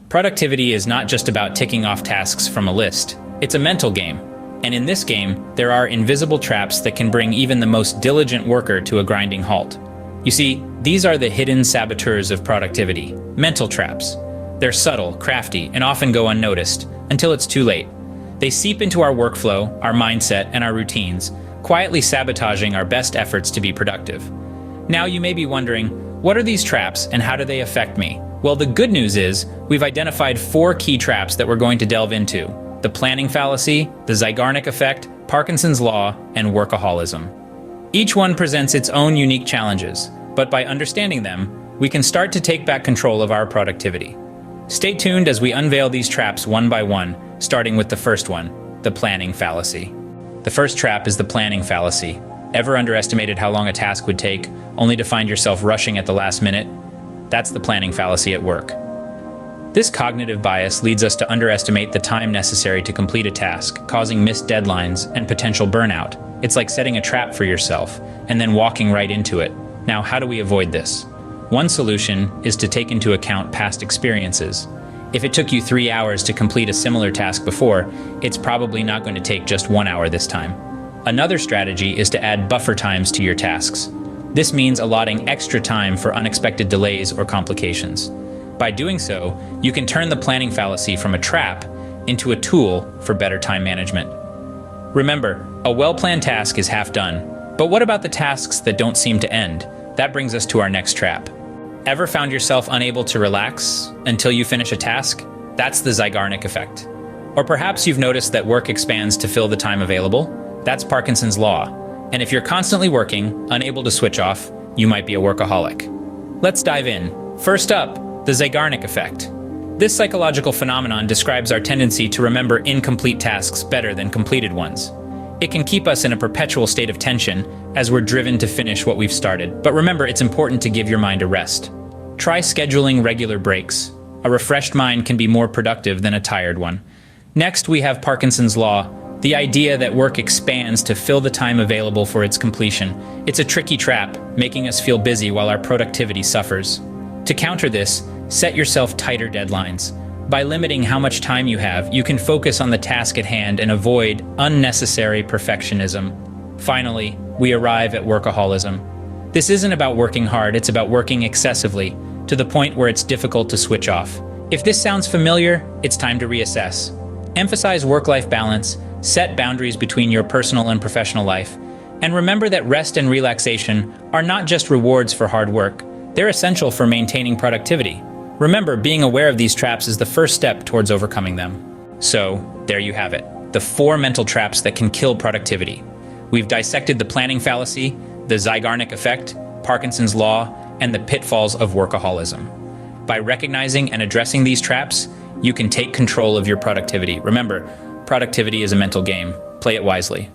Productivity is not just about ticking off tasks from a list. It's a mental game. And in this game, there are invisible traps that can bring even the most diligent worker to a grinding halt. You see, these are the hidden saboteurs of productivity, mental traps. They're subtle, crafty, and often go unnoticed until it's too late. They seep into our workflow, our mindset, and our routines, quietly sabotaging our best efforts to be productive. Now you may be wondering, what are these traps and how do they affect me? Well, the good news is we've identified 4 key traps that we're going to delve into: the planning fallacy, the Zeigarnik effect, Parkinson's law, and workaholism. Each one presents its own unique challenges, but by understanding them, we can start to take back control of our productivity. Stay tuned as we unveil these traps one by one, starting with the first one, the planning fallacy. The first trap is the planning fallacy. Ever underestimated how long a task would take, only to find yourself rushing at the last minute? That's the planning fallacy at work. This cognitive bias leads us to underestimate the time necessary to complete a task, causing missed deadlines and potential burnout. It's like setting a trap for yourself and then walking right into it. Now, how do we avoid this? One solution is to take into account past experiences. If it took you 3 hours to complete a similar task before, it's probably not going to take just 1 hour this time. Another strategy is to add buffer times to your tasks. This means allotting extra time for unexpected delays or complications. By doing so, you can turn the planning fallacy from a trap into a tool for better time management. Remember, a well-planned task is half done, but what about the tasks that don't seem to end? That brings us to our next trap. Ever found yourself unable to relax until you finish a task? That's the Zeigarnik effect. Or perhaps you've noticed that work expands to fill the time available? That's Parkinson's law. And if you're constantly working, unable to switch off, you might be a workaholic. Let's dive in. First up, the Zeigarnik effect. This psychological phenomenon describes our tendency to remember incomplete tasks better than completed ones. It can keep us in a perpetual state of tension as we're driven to finish what we've started. But remember, it's important to give your mind a rest. Try scheduling regular breaks. A refreshed mind can be more productive than a tired one. Next, we have Parkinson's law, the idea that work expands to fill the time available for its completion. It's a tricky trap, making us feel busy while our productivity suffers. To counter this, set yourself tighter deadlines. By limiting how much time you have, you can focus on the task at hand and avoid unnecessary perfectionism. Finally, we arrive at workaholism. This isn't about working hard, it's about working excessively, to the point where it's difficult to switch off. If this sounds familiar, it's time to reassess. Emphasize work-life balance, set boundaries between your personal and professional life, and remember that rest and relaxation are not just rewards for hard work, they're essential for maintaining productivity. Remember, being aware of these traps is the first step towards overcoming them. So, there you have it, the 4 mental traps that can kill productivity. We've dissected the planning fallacy, the Zeigarnik effect, Parkinson's law, and the pitfalls of workaholism. By recognizing and addressing these traps, you can take control of your productivity. Remember, productivity is a mental game. Play it wisely.